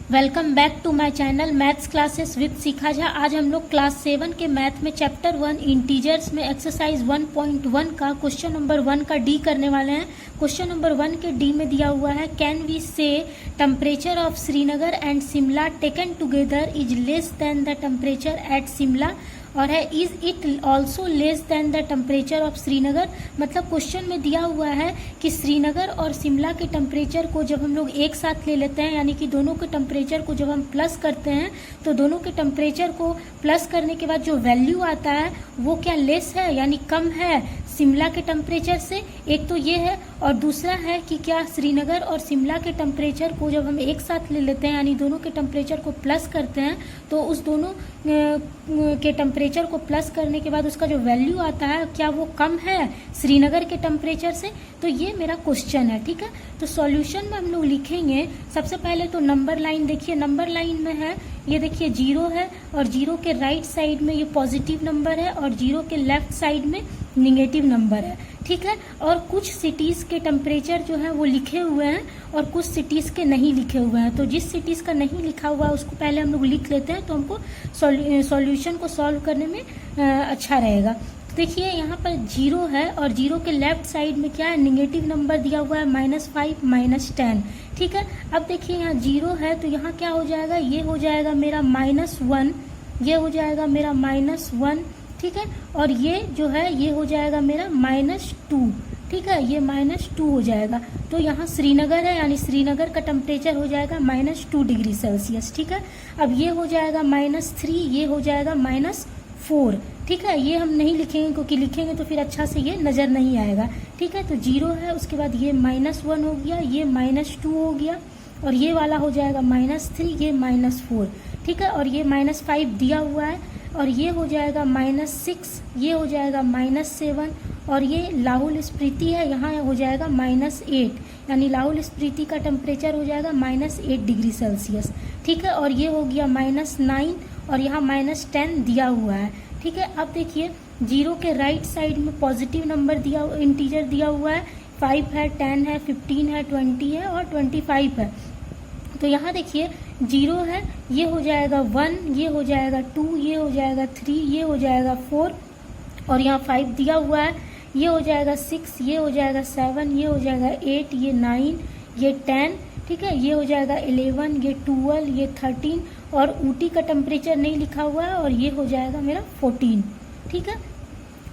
Welcome back to my channel maths classes with Shikha Jha. आज हम लोग क्लास 7 के मैथ में चैप्टर 1 इंटीजर्स में एक्सरसाइज 1.1 का क्वेश्चन नंबर 1 का डी करने वाले हैं। क्वेश्चन नंबर 1 के डी में दिया हुआ है, कैन वी से temperature of Srinagar and Shimla taken together is less than the temperature at Shimla, और है is it also less than the temperature of Srinagar. मतलब क्वेश्चन में दिया हुआ है कि श्रीनगर और शिमला के टेम्परेचर को जब हम लोग एक साथ ले लेते हैं, यानी कि दोनों के टेम्परेचर को जब हम प्लस करते हैं तो दोनों के टेम्परेचर को प्लस करने के बाद जो वैल्यू आता है वो क्या लेस है यानी कम है शिमला के टेम्परेचर से। एक तो ये है, और दूसरा है कि क्या श्रीनगर और शिमला के टेम्परेचर को जब हम एक साथ ले लेते हैं यानी दोनों के टेम्परेचर को प्लस करते हैं तो उस दोनों के टेम्परेचर को प्लस करने के बाद उसका जो वैल्यू आता है क्या वो कम है श्रीनगर के टेम्परेचर से। तो ये मेरा क्वेश्चन है, ठीक है। तो सॉल्यूशन में हम लोग लिखेंगे सबसे पहले तो नंबर लाइन देखिए, नंबर लाइन में है ये देखिए 0 है और 0 के राइट साइड में ये पॉजिटिव नंबर है और 0 के लेफ्ट साइड में निगेटिव नंबर है, ठीक है। और कुछ सिटीज़ के टेम्परेचर जो है वो लिखे हुए हैं और कुछ सिटीज़ के नहीं लिखे हुए हैं। तो जिस सिटीज़ का नहीं लिखा हुआ है उसको पहले हम लोग लिख लेते हैं तो हमको सॉल्यूशन को सॉल्व करने में अच्छा रहेगा। देखिए यहाँ पर 0 है और 0 के लेफ्ट साइड में क्या है निगेटिव नंबर दिया हुआ है -5 -10, ठीक है। अब देखिए यहाँ 0 है तो यहाँ क्या हो जाएगा, ये हो जाएगा मेरा -1, ये हो जाएगा मेरा -1, ठीक है। और ये जो है ये हो जाएगा मेरा -2, ठीक है, ये -2 हो जाएगा। तो यहाँ श्रीनगर है यानी श्रीनगर का टेम्परेचर हो जाएगा -2 डिग्री सेल्सियस, ठीक है। अब ये हो जाएगा -3, ये हो जाएगा -4, ठीक है। ये हम नहीं लिखेंगे क्योंकि लिखेंगे तो फिर अच्छा से ये नज़र नहीं आएगा, ठीक है। तो 0 है, उसके बाद ये -1 हो गया, ये -2 हो गया और ये वाला हो जाएगा -3, ये -4, ठीक है। और ये -5 दिया हुआ है और ये हो जाएगा -6, ये हो जाएगा -7 और ये लाहौल स्पीति है, यहाँ हो जाएगा -8, यानी लाहौल स्पीति का टेम्परेचर हो जाएगा -8 डिग्री सेल्सियस, ठीक है। और ये हो गया -9 और यहाँ -10 दिया हुआ है, ठीक है। अब देखिए 0 के राइट साइड में पॉजिटिव नंबर दिया, इंटीजर दिया हुआ है, 5 है, 10 है, 15 है, 20 है और 25 है। तो यहाँ देखिए 0 है, ये हो जाएगा 1, ये हो जाएगा 2, ये हो जाएगा 3, ये हो जाएगा 4 और यहाँ 5 दिया हुआ है, ये हो जाएगा 6, ये हो जाएगा 7, ये हो जाएगा 8, ये 9, ये 10, ठीक है। ये हो जाएगा 11, ये 12, ये 13 और ऊटी का टेम्परेचर नहीं लिखा हुआ है और ये हो जाएगा मेरा 14, ठीक है।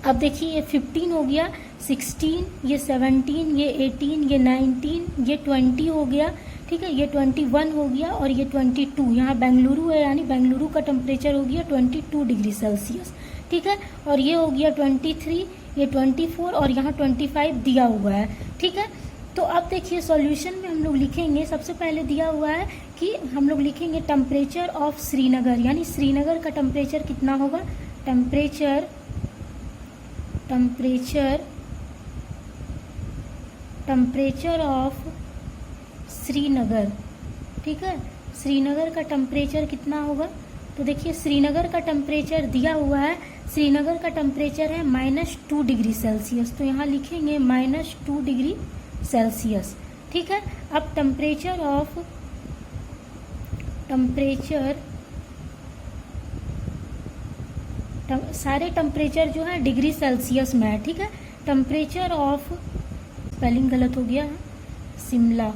अब देखिए ये 15 हो गया, 16, ये 17, ये 18, ये 19, ये 20 हो गया, ठीक है। ये 21 हो गया और ये 22, यहाँ बेंगलुरु है यानी बेंगलुरु का टेम्परेचर हो गया 22 डिग्री सेल्सियस, ठीक है। और ये हो गया 23, ये 24 और यहाँ 25 दिया हुआ है, ठीक है। तो अब देखिए सॉल्यूशन में हम लोग लिखेंगे, सबसे पहले दिया हुआ है कि हम लोग लिखेंगे टेम्परेचर ऑफ श्रीनगर, यानी श्रीनगर का टेम्परेचर कितना होगा, टेम्परेचर ऑफ श्रीनगर, ठीक है। श्रीनगर का टेम्परेचर कितना होगा, तो देखिए श्रीनगर का टेम्परेचर दिया हुआ है, श्रीनगर का टेम्परेचर है -2 डिग्री सेल्सियस, तो यहाँ लिखेंगे -2 डिग्री सेल्सियस, ठीक है। अब सारे टेम्परेचर जो है डिग्री सेल्सियस में है, ठीक है। टेम्परेचर ऑफ, स्पेलिंग गलत हो गया है, शिमला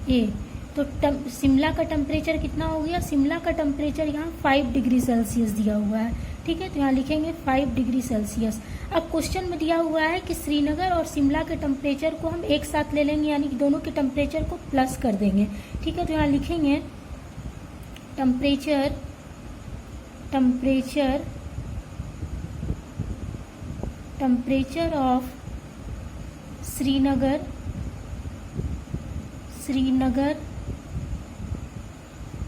SHIMLA, तो शिमला का टेम्परेचर कितना हो गया, शिमला का टेम्परेचर यहाँ 5 डिग्री सेल्सियस दिया हुआ है, ठीक है। तो यहाँ लिखेंगे 5 डिग्री सेल्सियस। अब क्वेश्चन में दिया हुआ है कि श्रीनगर और शिमला के टेम्परेचर को हम एक साथ ले लेंगे यानी कि दोनों के टेम्परेचर को प्लस कर देंगे, ठीक है। तो यहाँ लिखेंगे temperature of Srinagar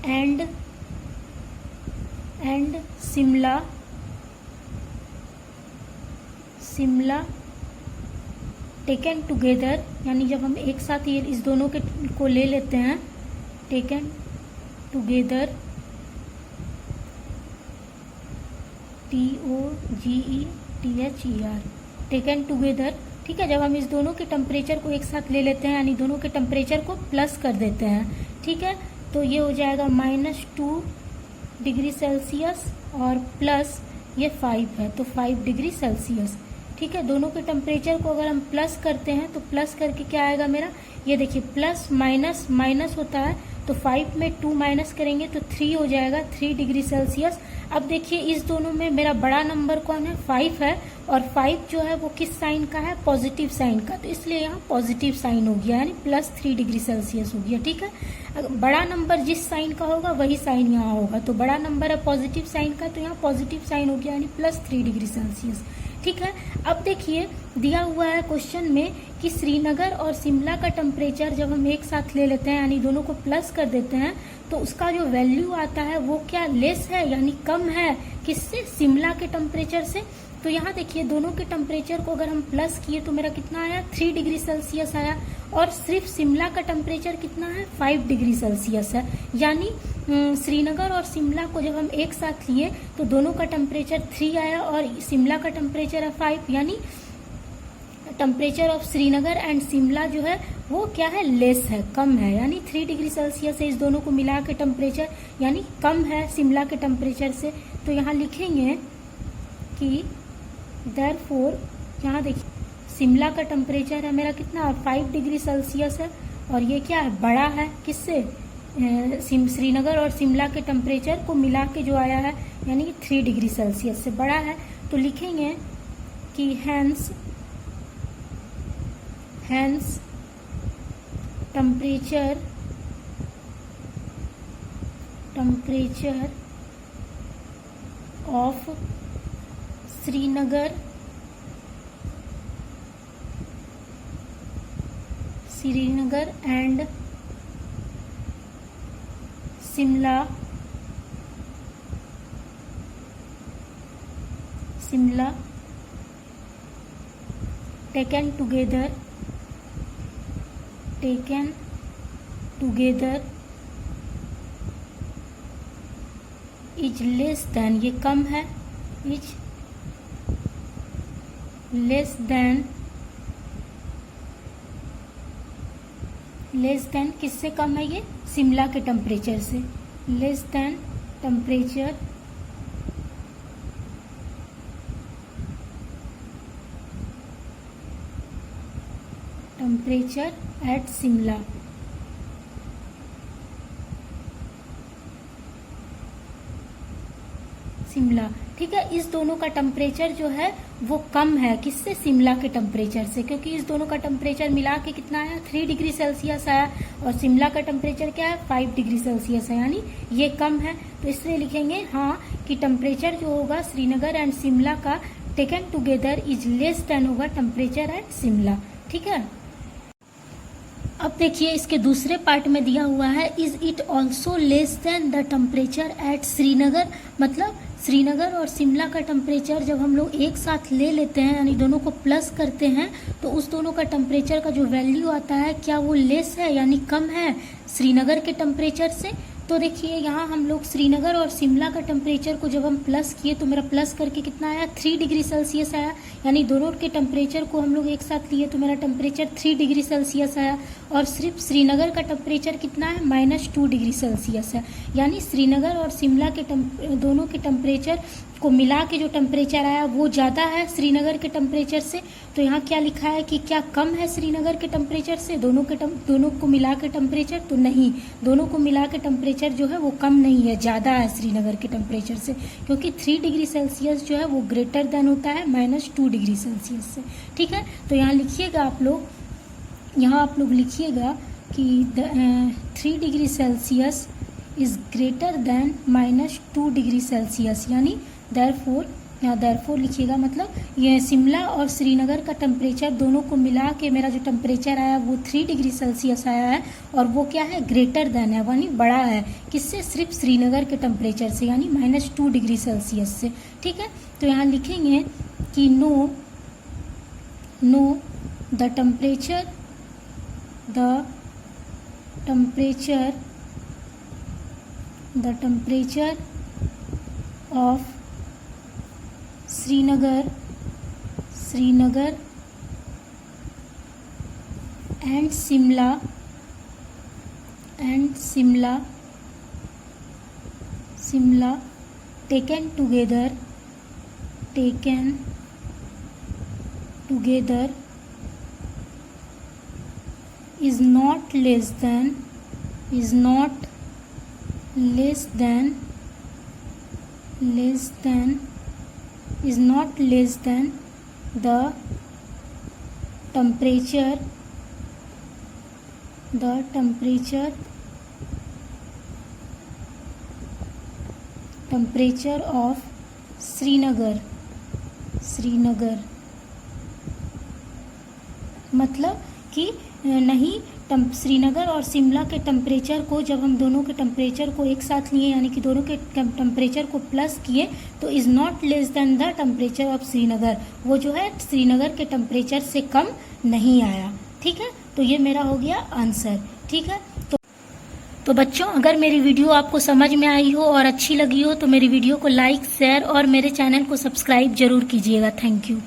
and Shimla taken together, यानी जब हम एक साथ ये इस दोनों के को ले लेते हैं, taken together TOGETHER, taken together ठीक है। जब हम इस दोनों के टेम्परेचर को एक साथ ले लेते हैं यानी दोनों के टेम्परेचर को प्लस कर देते हैं, ठीक है, तो ये हो जाएगा -2 डिग्री सेल्सियस और प्लस ये 5 है तो 5 डिग्री सेल्सियस, ठीक है। दोनों के टेम्परेचर को अगर हम प्लस करते हैं तो प्लस करके क्या आएगा मेरा, ये देखिए प्लस माइनस माइनस होता है तो 5 में 2 माइनस करेंगे तो 3 हो जाएगा, 3 डिग्री सेल्सियस। अब देखिए इस दोनों में मेरा बड़ा नंबर कौन है, 5 है, और 5 जो है वो किस साइन का है, पॉजिटिव साइन का, तो इसलिए यहाँ पॉजिटिव साइन हो गया यानी +3 डिग्री सेल्सियस हो गया, ठीक है। अगर बड़ा नंबर जिस साइन का होगा वही साइन यहाँ होगा, तो बड़ा नंबर है पॉजिटिव साइन का तो यहाँ पॉजिटिव साइन हो गया यानी +3 डिग्री सेल्सियस, ठीक है। अब देखिए दिया हुआ है क्वेश्चन में कि श्रीनगर और शिमला का टेम्परेचर जब हम एक साथ ले लेते हैं यानी दोनों को प्लस कर देते हैं तो उसका जो वैल्यू आता है वो क्या लेस है यानी कम है, किससे, शिमला के टेम्परेचर से। तो यहाँ देखिए दोनों के टेम्परेचर को अगर हम प्लस किए तो मेरा कितना आया, 3 डिग्री सेल्सियस आया, और सिर्फ शिमला का टेम्परेचर कितना है, 5 डिग्री सेल्सियस है। यानी श्रीनगर और शिमला को जब हम एक साथ लिए तो दोनों का टेम्परेचर 3 आया और शिमला का टेम्परेचर है 5, यानी temperature of Srinagar and Shimla जो है वो क्या है, लेस है, कम है, यानी 3 डिग्री सेल्सियस है इस दोनों को मिला के टेम्परेचर, यानी कम है शिमला के टेम्परेचर से। तो यहाँ लिखेंगे कि देयरफॉर, यहाँ देखिए शिमला का टेम्परेचर है मेरा कितना, 5 डिग्री सेल्सियस है, और ये क्या है, बड़ा है किससे, श्रीनगर और शिमला के टेम्परेचर को मिला के जो आया है यानी 3 डिग्री सेल्सियस से बड़ा है। तो लिखेंगे कि hence temperature of Srinagar and Shimla taken together is less than, ये कम है, is less than किससे कम है, ये शिमला के टेम्परेचर से, less than temperature at Shimla. ठीक है, इस दोनों का टेम्परेचर जो है वो कम है किससे, शिमला के टेम्परेचर से, क्योंकि इस दोनों का टेम्परेचर मिला के कितना आया, 3 डिग्री सेल्सियस आया, और शिमला का टेम्परेचर क्या है, 5 डिग्री सेल्सियस है, यानी ये कम है। तो इसलिए लिखेंगे हाँ कि टेम्परेचर जो होगा श्रीनगर एंड शिमला का taken together is less than होगा टेम्परेचर एट शिमला, ठीक है। अब देखिए इसके दूसरे पार्ट में दिया हुआ है, is it also less than the temperature at Srinagar, मतलब श्रीनगर और शिमला का टेम्परेचर जब हम लोग एक साथ ले लेते हैं यानी दोनों को प्लस करते हैं तो उस दोनों का टेम्परेचर का जो वैल्यू आता है क्या वो लेस है यानी कम है श्रीनगर के टेम्परेचर से। तो देखिए यहाँ हम लोग श्रीनगर और शिमला का टेम्परेचर को जब हम प्लस किए तो मेरा प्लस करके कितना आया, 3 डिग्री सेल्सियस आया, यानी दोनों के टेम्परेचर को हम लोग एक साथ लिए तो मेरा टेम्परेचर 3 डिग्री सेल्सियस आया, और सिर्फ श्रीनगर का टेम्परेचर कितना है, -2 डिग्री सेल्सियस है, यानी श्रीनगर और शिमला के दोनों के टेम्परेचर को मिला के जो टेम्परेचर आया वो ज़्यादा है श्रीनगर के टेम्परेचर से। तो यहाँ क्या लिखा है कि क्या कम है श्रीनगर के टेम्परेचर से, दोनों को मिला के टेम्परेचर, तो नहीं, दोनों को मिला के टेम्परेचर जो है वो कम नहीं है, ज़्यादा है श्रीनगर के टेम्परेचर से, क्योंकि 3 डिग्री सेल्सियस जो है वो ग्रेटर देन होता है -2 डिग्री सेल्सियस से, ठीक है। तो यहाँ लिखिएगा आप लोग लिखिएगा कि 3 degree Celsius is greater than -2 degree Celsius, यानी देयरफॉर लिखिएगा, मतलब ये शिमला और श्रीनगर का टेम्परेचर दोनों को मिला के मेरा जो टेम्परेचर आया वो 3 डिग्री सेल्सियस आया है, और वो क्या है, ग्रेटर देन है, यानी बड़ा है किससे, सिर्फ श्रीनगर के टेम्परेचर से, यानी -2 डिग्री सेल्सियस से, ठीक है। तो यहाँ लिखेंगे कि know the temperature of Srinagar and Simla taken together is not less than the temperature of Srinagar. मतलब कि नहीं, श्रीनगर और शिमला के टेम्परेचर को जब हम दोनों के टेम्परेचर को एक साथ लिए, यानी कि दोनों के टेम्परेचर को प्लस किए, तो is not less than the temperature of Srinagar, वो जो है श्रीनगर के टेम्परेचर से कम नहीं आया। ठीक है, तो ये मेरा हो गया आंसर। ठीक है, तो बच्चों अगर मेरी वीडियो आपको समझ में आई हो और अच्छी लगी हो तो मेरी वीडियो को लाइक, शेयर और मेरे चैनल को सब्सक्राइब जरूर कीजिएगा। Thank you.